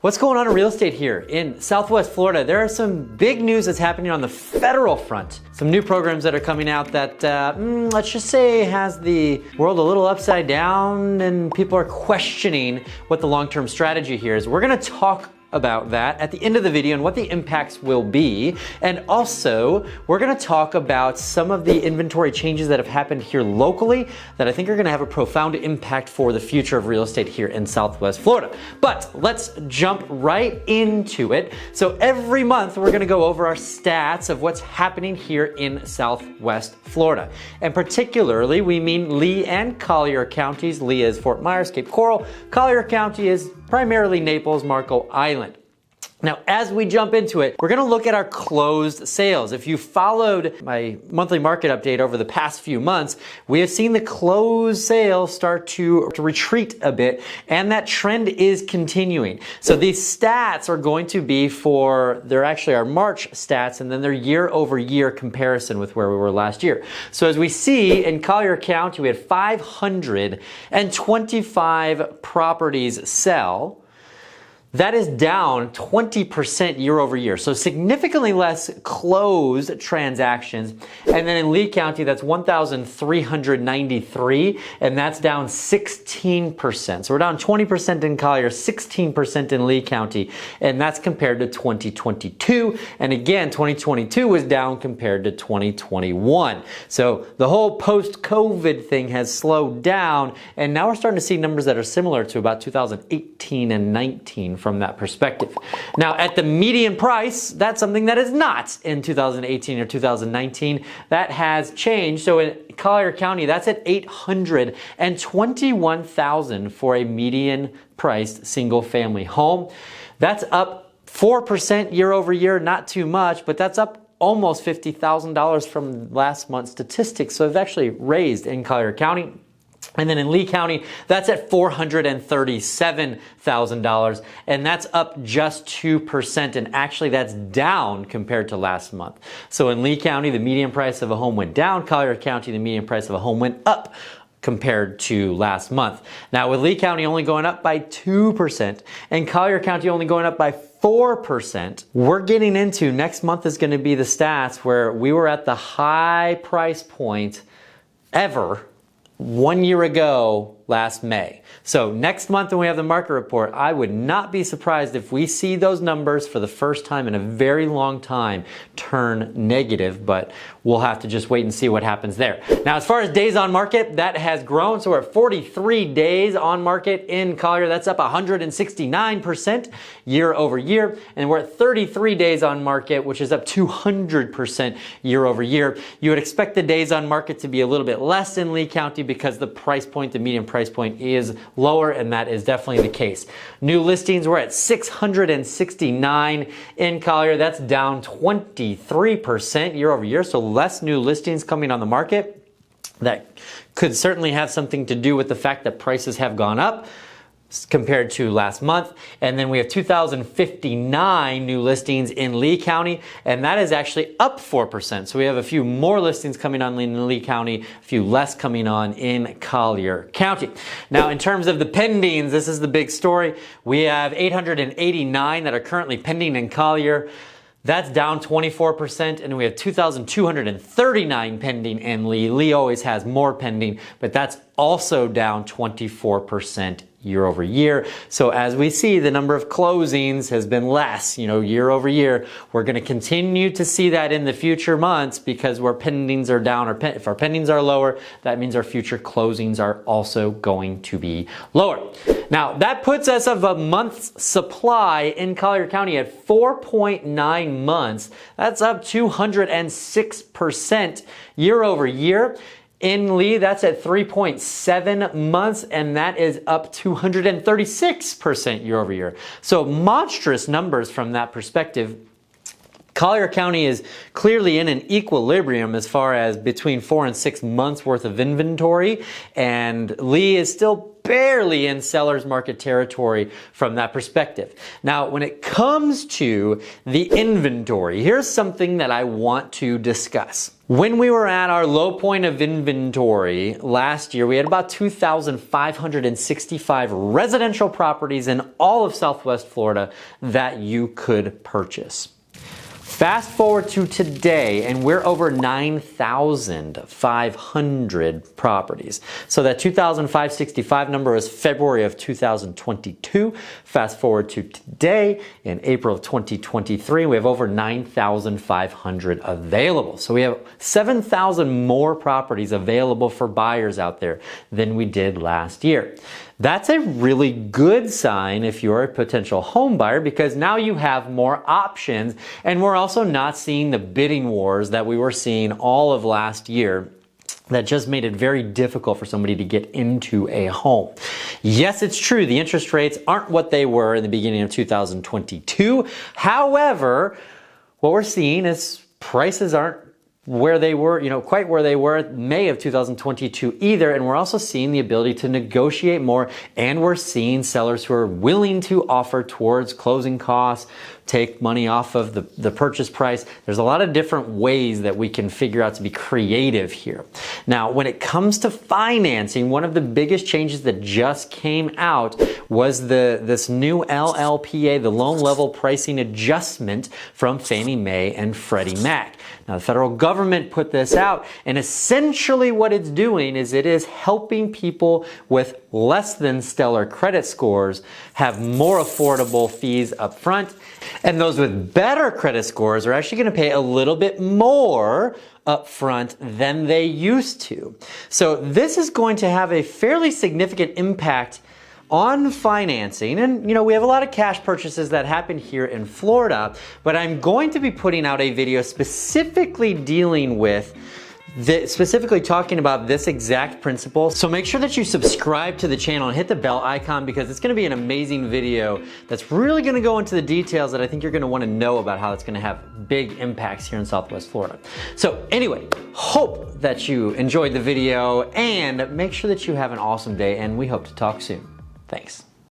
What's going on in real estate here in Southwest Florida? There are some big news that's happening on the federal front. Some new programs that are coming out that, let's just say, has the world a little upside down and people are questioning what the long-term strategy here is. We're gonna talk about that at the end of the video and what the impacts will be. And also, we're gonna talk about some of the inventory changes that have happened here locally that I think are gonna have a profound impact for the future of real estate here in Southwest Florida. But let's jump right into it. So every month, we're gonna go over our stats of what's happening here in Southwest Florida. And particularly, we mean Lee and Collier counties. Lee is Fort Myers, Cape Coral. Collier County is primarily Naples, Marco Island. Now, as we jump into it, we're gonna look at our closed sales. If you followed my monthly market update over the past few months, we have seen the closed sales start to retreat a bit, and that trend is continuing. So these stats are going to be they're actually our March stats, and then they're year-over-year comparison with where we were last year. So as we see in Collier County, we had 525 properties sell. That is down 20% year over year. So significantly less closed transactions. And then in Lee County, that's 1,393, and that's down 16%. So we're down 20% in Collier, 16% in Lee County, and that's compared to 2022. And again, 2022 was down compared to 2021. So the whole post-COVID thing has slowed down, and now we're starting to see numbers that are similar to about 2018 and 19. From that perspective. Now, at the median price, that's something that is not in 2018 or 2019. That has changed. So in Collier County, that's at $821,000 for a median priced single family home. That's up 4% year over year, not too much, but that's up almost $50,000 from last month's statistics. So it's actually raised in Collier County. And then in Lee County, that's at $437,000, and that's up just 2%, and actually that's down compared to last month. So in Lee County, the median price of a home went down. Collier County, the median price of a home went up compared to last month. Now with Lee County only going up by 2% and Collier County only going up by 4%, we're getting into next month is going to be the stats where we were at the high price point ever 1 year ago last May. So next month when we have the market report, I would not be surprised if we see those numbers for the first time in a very long time turn negative, but we'll have to just wait and see what happens there. Now, as far as days on market, that has grown. So we're at 43 days on market in Collier. That's up 169% year over year. And we're at 33 days on market, which is up 200% year over year. You would expect the days on market to be a little bit less in Lee County because the price point, the median price point is lower, and that is definitely the case. New listings, we're at 669 in Collier. That's down 23% year over year, so less new listings coming on the market. That could certainly have something to do with the fact that prices have gone up compared to last month. And then we have 2,059 new listings in Lee County, and that is actually up 4%. So we have a few more listings coming on in Lee County, a few less coming on in Collier County. Now, in terms of the pendings, this is the big story. We have 889 that are currently pending in Collier. That's down 24%, and we have 2,239 pending in Lee. Lee always has more pending, but that's also down 24% year over year. So as we see, the number of closings has been less, year over year. We're going to continue to see that in the future months because where pendings are down, or if our pendings are lower, that means our future closings are also going to be lower. Now, that puts us of a month's supply in Collier County at 4.9 months. That's up 206% year over year. In Lee, that's at 3.7 months, and that is up 236% year over year. So monstrous numbers from that perspective. Collier County is clearly in an equilibrium as far as between 4 and 6 months worth of inventory, and Lee is still barely in seller's market territory from that perspective. Now, when it comes to the inventory, here's something that I want to discuss. When we were at our low point of inventory last year, we had about 2,565 residential properties in all of Southwest Florida that you could purchase. Fast forward to today, and we're over 9,500 properties. So that 2,565 number is February of 2022. Fast forward to today, in April of 2023, we have over 9,500 available. So we have 7,000 more properties available for buyers out there than we did last year. That's a really good sign if you're a potential home buyer, because now you have more options, and we're also not seeing the bidding wars that we were seeing all of last year that just made it very difficult for somebody to get into a home. Yes, it's true, the interest rates aren't what they were in the beginning of 2022. However, what we're seeing is prices aren't where they were, quite where they were in May of 2022 either. And we're also seeing the ability to negotiate more, and we're seeing sellers who are willing to offer towards closing costs, take money off of the purchase price. There's a lot of different ways that we can figure out to be creative here. Now, when it comes to financing, one of the biggest changes that just came out was this new LLPA, the loan level pricing adjustment from Fannie Mae and Freddie Mac. Now, the federal government put this out, and essentially what it's doing is it is helping people with less than stellar credit scores have more affordable fees up front, and those with better credit scores are actually going to pay a little bit more up front than they used to. So this is going to have a fairly significant impact on financing. And we have a lot of cash purchases that happen here in Florida, but I'm going to be putting out a video specifically dealing with specifically talking about this exact principle. So make sure that you subscribe to the channel and hit the bell icon, because it's going to be an amazing video that's really going to go into the details that I think you're going to want to know about how it's going to have big impacts here in Southwest Florida. So anyway, hope that you enjoyed the video, and make sure that you have an awesome day, and we hope to talk soon. Thanks.